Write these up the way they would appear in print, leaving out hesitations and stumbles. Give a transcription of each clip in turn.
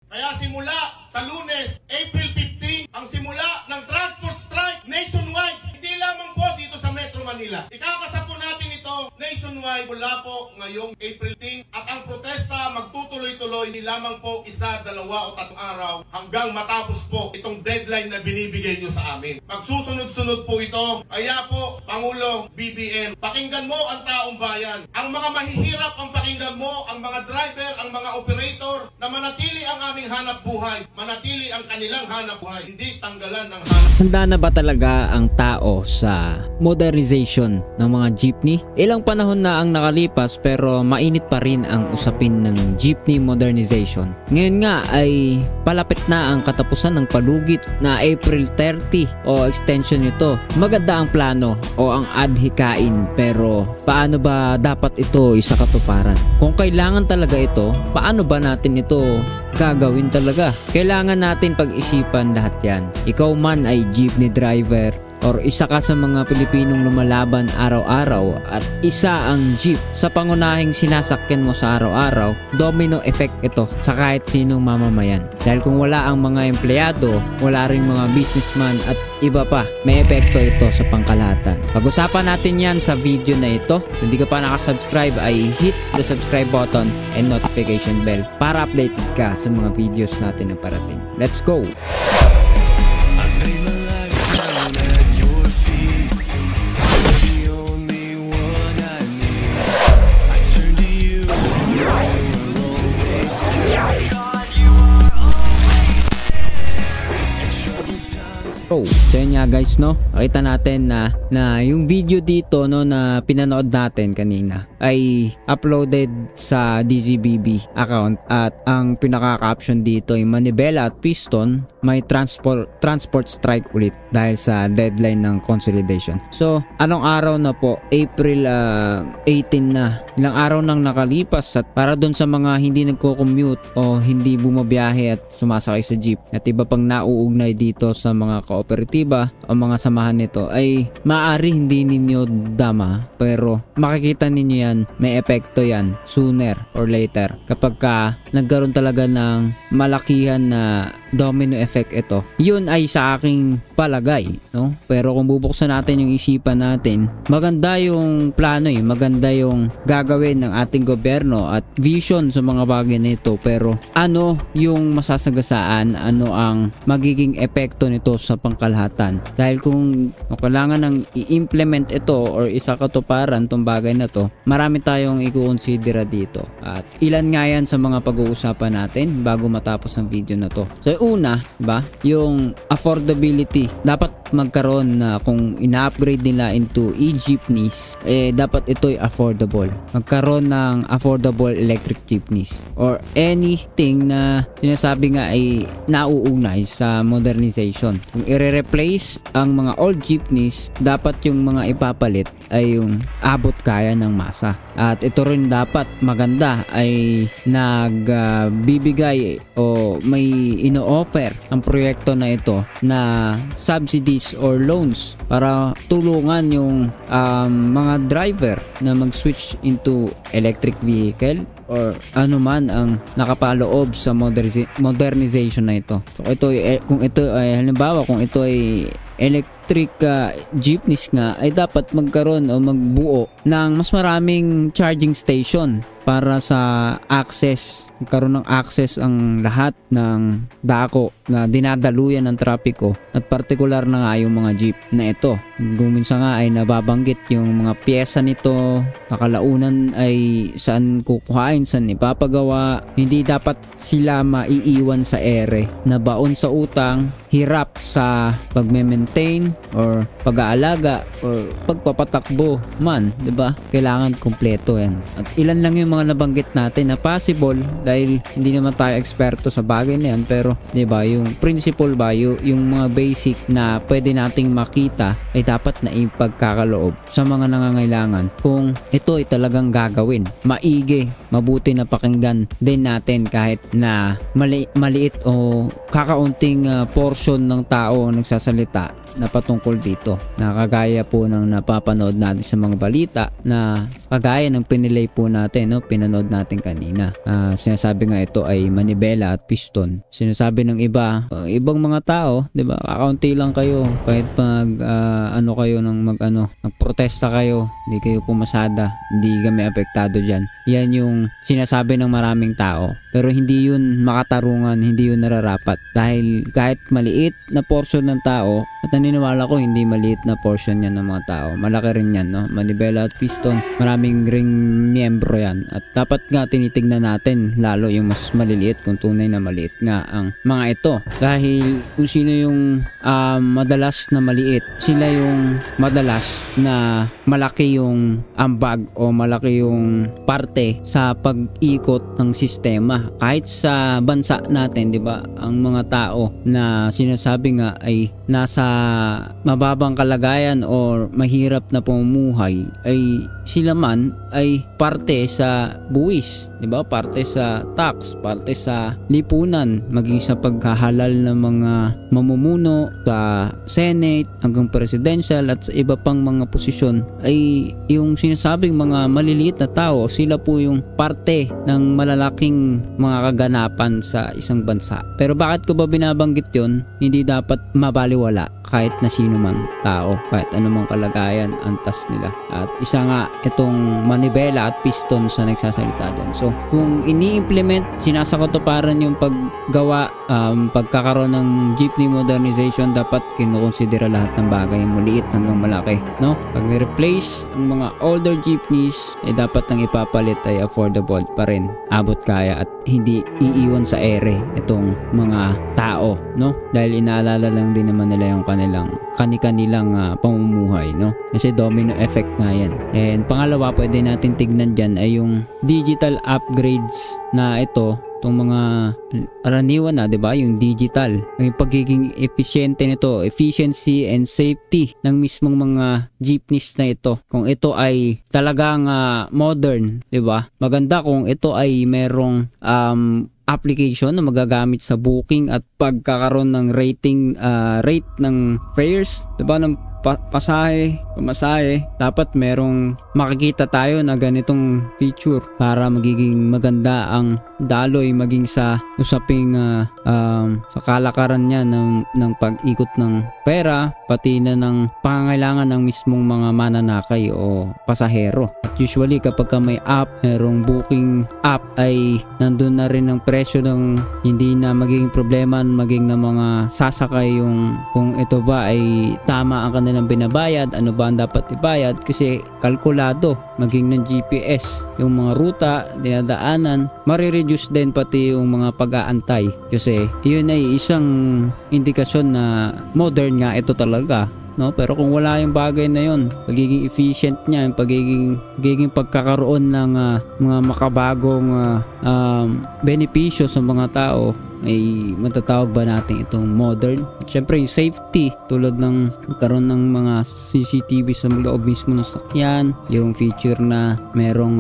Kaya simula sa Lunes, April 15, ang simula ng transport strike nationwide. Hindi lamang po dito sa Metro Manila. Ikakasa po natin ito nationwide mula po ngayong April 15. At ang protesta magtutuloy-tuloy, hindi lamang po isa, dalawa o tatlong araw hanggang matapos po itong deadline na binibigay nyo sa amin. Magsusunod-sunod po ito. Kaya po, Pangulo BBM, pakinggan mo ang taong bayan. Ang mga mahihirap ang pakinggan mo, ang mga driver, ang mga operator, na manatili ang aming hanap buhay, manatili ang kanilang hanap buhay, hindi tanggalan ng hanap. Handa na ba talaga ang tao sa modernization ng mga jeepney? Ilang panahon na ang nakalipas pero mainit pa rin ang usapin ng jeepney modernization. Ngayon nga ay palapit na ang katapusan ng palugit na April 30 o extension nito. Maganda ang plano o ang adhikain, pero paano ba dapat ito isakatuparan? Kung kailangan talaga ito, paano ba natin ito gagawin talaga? Kailangan natin pag-isipan lahat yan. Ikaw man ay jeepney driver or isa ka sa mga Pilipinong lumalaban araw-araw at isa ang jeep sa pangunahing sinasakyan mo sa araw-araw, domino effect ito sa kahit sinong mamamayan. Dahil kung wala ang mga empleyado, wala ring mga businessman at iba pa, may epekto ito sa pangkalahatan. Pag-usapan natin yan sa video na ito. Kung di ka pa nakasubscribe ay hit the subscribe button and notification bell para updated ka sa mga videos natin na parating. Let's go! So yun nga guys, no, nakita natin na yung video dito, no, na pinanood natin kanina ay uploaded sa DZBB account at ang pinaka-caption dito ay Manibela at Piston may transport strike ulit dahil sa deadline ng consolidation. So anong araw na po? April 18 na. Ilang araw nang nakalipas at para dun sa mga hindi nagko-commute o hindi bumabiyahe at sumasakay sa jeep at iba pang nauugnay dito sa mga kooperatiba o mga samahan nito ay maaari hindi ninyo dama, pero makikita ninyo yan, may epekto yan sooner or later kapag nagkaroon talaga ng malakihan na domino effect ito. Yun ay sa aking palagay, no? Pero kung bubuksan natin yung isipan natin, maganda yung plano, maganda yung gagawin ng ating gobyerno at vision sa mga bagay nito, pero ano yung masasagasaan, ano ang magiging epekto nito sa pangkalahatan? Dahil kung kailangan ng i-implement ito or isakatuparan tong bagay na to, marami tayong i-considera dito at ilan nga yan sa mga pag-uusapan natin bago matapos ang video na to. So una, ba, yung affordability. Dapat magkaroon na kung ina-upgrade nila into e-jeepneys, dapat ito'y affordable. Magkaroon ng affordable electric jeepneys or anything na sinasabi nga ay nauugnay sa modernization. Kung i-replace ang mga old jeepneys, dapat yung mga ipapalit ay yung abot kaya ng masa. At ito rin dapat maganda ay nagbibigay o may ino-offer ang proyekto na ito na subsidies or loans para tulungan yung mga driver na mag-switch into electric vehicle or ano man ang nakapaloob sa modernization na ito. So kung ito ay halimbawa, kung ito ay electric jeepneys nga, ay dapat magkaroon o magbuo ng mas maraming charging station para sa access. Magkaroon ng access ang lahat ng dako na dinadaluyan ng trapiko at partikular na nga yung mga jeep na ito. Kung minsan nga ay nababanggit yung mga pyesa nito, nakalaunan ay saan kukuhain, saan ipapagawa. Hindi dapat sila maiiwan sa ere na baon sa utang, hirap sa pagme-maintain or pag-aalaga or pagpapatakbo man, 'di ba? Kailangan kumpleto 'yan. At ilan lang yung mga nabanggit natin na possible dahil hindi naman tayo eksperto sa bagay na 'yan, pero 'di ba, yung principle ba, yung mga basic na pwede nating makita ay dapat na ipagkakaloob sa mga nangangailangan kung ito ay talagang gagawin. Maigi, mabuti na pakinggan din natin kahit na maliit o kakaunting portion ng tao ang nagsasalita na patungkol dito, na kagaya po ng napapanood natin sa mga balita, na kagaya ng pinilay po natin, no, pinanood natin kanina. Sinasabi nga ito ay manibela at piston. Sinasabi ng ibang mga tao, 'di ba? Kakaunti lang kayo kahit nagprotesta kayo, hindi kayo pumasada, hindi kami apektado diyan. Yan yung sinasabi ng maraming tao. Pero hindi yun makatarungan, hindi yun nararapat. Dahil kahit maliit na portion ng tao, at naniniwala ko hindi maliit na portion yan ng mga tao. Malaki rin yan, no? Manibela at piston, maraming ring miyembro yan. At dapat nga tinitignan natin lalo yung mas maliliit kung tunay na maliit nga ang mga ito. Dahil kung sino yung madalas na maliit, sila yung madalas na malaki yung ambag o malaki yung parte sa pag-ikot ng sistema. Kahit sa bansa natin, 'di ba, ang mga tao na sinasabi nga ay nasa mababang kalagayan o mahirap na pamumuhay, ay sila man ay parte sa buwis, 'di ba? Parte sa tax, parte sa lipunan, maging sa paghahalal ng mga mamumuno sa Senate hanggang presidential at sa iba pang mga posisyon, ay yung sinasabing mga maliliit na tao, sila po yung parte ng malalaking mga kaganapan sa isang bansa. Pero bakit ko ba binabanggit yun? Hindi dapat mabaliwala kahit na sino man tao, kahit anumang kalagayan, antas nila. At isa nga itong manibela at piston sa nagsasalita din. So kung ini-implement, sinasakatuparan yung paggawa, pagkakaroon ng jeepney modernization, dapat kinukonsidera lahat ng bagay, maliit hanggang malaki, no? Pag ni-replace ang mga older jeepneys, dapat nang ipapalit ay affordable pa rin, abot kaya, at hindi iiwan sa ere itong mga tao, no? Dahil inaalala lang din naman nila yung kanilang pamumuhay, no? Kasi domino effect nga yan. And pangalawa, pwede natin tignan dyan ay yung digital upgrades na ito, itong mga araniwan na, 'di ba? Yung digital, yung pagiging efficiente nito, efficiency and safety ng mismong mga jeepneys na ito. Kung ito ay talagang modern, 'di ba? Maganda kung ito ay merong application na magagamit sa booking at pagkakaroon ng rate ng fares, 'di ba? Ng pamasahe, dapat merong makikita tayo na ganitong feature para magiging maganda ang daloy, maging sa usaping sa kalakaran niya ng pag-ikot ng pera, pati na ng pangangailangan ng mismong mga mananakay o pasahero. At usually kapag may app, merong booking app, ay nandun na rin ang presyo ng hindi na magiging problema maging ng mga sasakay yung kung ito ba ay tama ang kanilang binabayad, ano ba ang dapat ibayad, kasi kalkulado maging ng GPS yung mga ruta, dinadaanan, marireduce din pati yung mga pag-aantay, kasi yun ay isang indikasyon na modern nga ito talaga, no? Pero kung wala yung bagay na yun, pagiging efficient niya, yung pagiging pagkakaroon ng mga makabagong benepisyo sa mga tao, ay matatawag ba natin itong modern? Siyempre yung safety, tulad ng karon ng mga CCTV sa loob mismo ng sakyan, yung feature na merong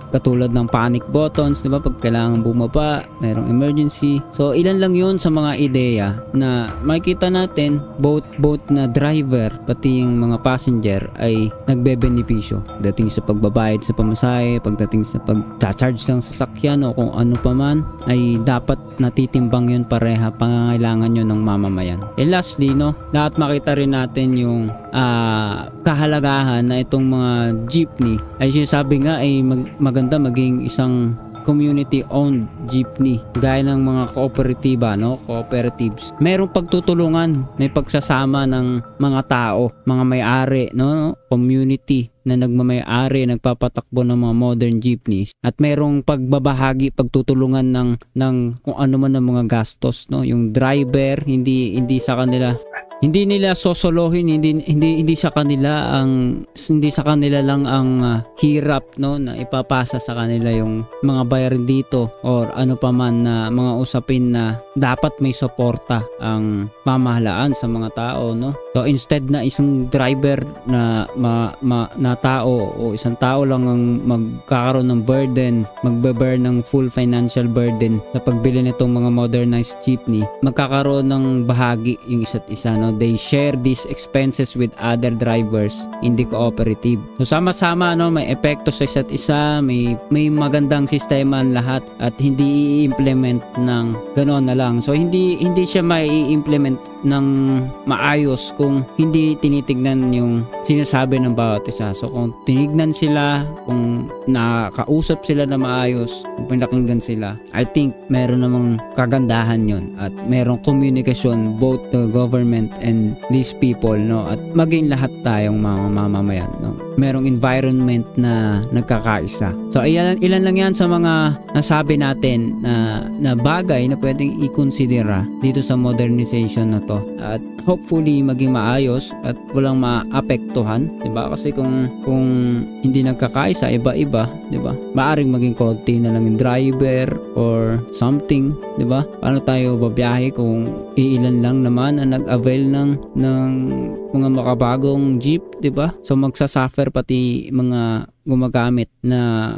katulad ng panic buttons, di ba? Pag kailangan bumaba, merong emergency. So ilan lang yun sa mga ideya na makikita natin, both na driver pati yung mga passenger ay nagbebenepisyo dating sa pagbabayad sa pamasahe, pagdating sa pag-charge ng sasakyan o kung ano pa man, ay dapat natitimbang yun pareha, pangangailangan yun ng mamamayan. And lastly, no, dapat makita rin natin yung kahalagahan na itong mga jeepney ay sinasabi nga ay maganda maging isang community-owned jeepney gaya ng mga kooperatiba, no? Cooperatives. Merong pagtutulungan, may pagsasama ng mga tao, mga may-ari, no? Community na nagmamay-ari, nagpapatakbo ng mga modern jeepneys, at merong pagbabahagi, pagtutulungan ng kung ano man ang mga gastos, no? Yung driver, hindi sa kanila, hindi nila sosolohin, hindi sa kanila lang ang hirap, no, na ipapasa sa kanila yung mga bayarin dito or ano pa man na mga usapin na dapat may suporta ang pamahalaan sa mga tao, no? So instead na isang driver na na tao o isang tao lang ang magkakaroon ng burden, magbe-bear ng full financial burden sa pagbili nitong mga modernized jeepney, magkakaroon ng bahagi yung isa't isa, no? They share these expenses with other drivers in the cooperative. So sama-sama, no, may epekto sa isa't isa, may magandang sistema ang lahat at hindi i-implement ng ganoon na lang. So hindi siya mai-implement ng maayos kung hindi tinitignan yung sinasabi ng bawat isa. So kung tinignan sila, kung nakausap sila na maayos, kung pinakinggan sila, I think meron namang kagandahan yon at merong communication both the government and these people, no, at maging lahat tayong mga mamamayan, no, merong environment na nagkakaisa. So ilan lang yan sa mga nasabi natin na bagay na pwedeng i-considera dito sa modernization na to, at hopefully maging maayos at walang maapektuhan, 'di ba? Kasi kung hindi nagkakaisa, iba-iba, 'di ba? Maaring maging konti na lang yung driver or something, 'di ba? Paano tayo babiyahe kung iilan lang naman ang nag-avail ng mga makabagong jeep, 'di ba? So magsasuffer pati mga gumagamit na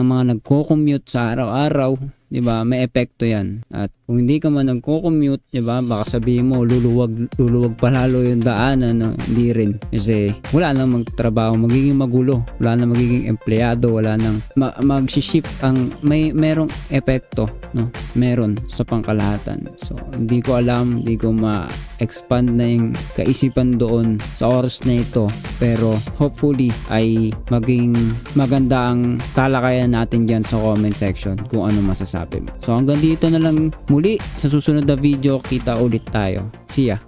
mga nagko-commute sa araw-araw, 'di ba? May epekto 'yan. At kung hindi ka man nagko-commute, 'di ba? Baka sabihin mo luluwag palalo yung daanan, no? Hindi rin. Kasi wala nang magtrabaho, magiging magulo, wala nang magiging empleyado, wala nang mag-shift ang merong epekto, no? Meron sa pangkalahatan. So hindi ko alam, hindi ko ma-expand na yung kaisipan doon sa oras na ito, pero hopefully ay maging maganda ang talakayan natin dyan sa comment section kung ano masasabi mo. So hanggang dito na lang muli, sa susunod na video kita ulit tayo. See ya!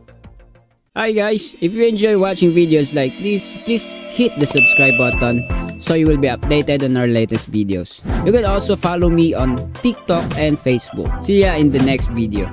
Hi guys, if you enjoy watching videos like this, please hit the subscribe button so you will be updated on our latest videos. You can also follow me on TikTok and Facebook. See ya in the next video.